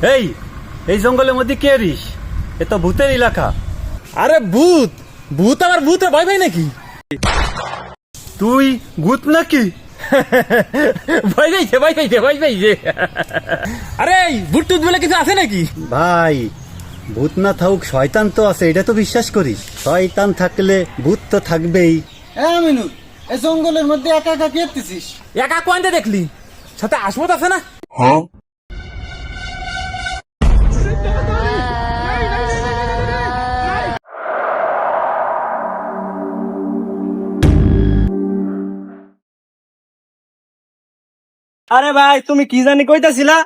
এই এই জঙ্গলের মধ্যে কে রিস? এ তো ভূতের এলাকা। আরে ভূত ভূত আবার ভূতে ভয় পাই নাকি? তুই ভূত নাকি? ভয় পাইছে ভয় পাইছে ভয় পাইছে। আরে ভূত টুত বলে কিছু আছে নাকি? ভাই, ভূত না থাকুক শয়তান তো আছে, এটা তো বিশ্বাস করিস। শয়তান থাকলে ভূত তো থাকবেই। মিনু, এই জঙ্গলের মধ্যে একা একা কেটেছিস? একা কোয়ান্তে দেখলি? সাথে আসমত আছে না? আরে ভাই, তুমি কি জানি কইতাছিলা?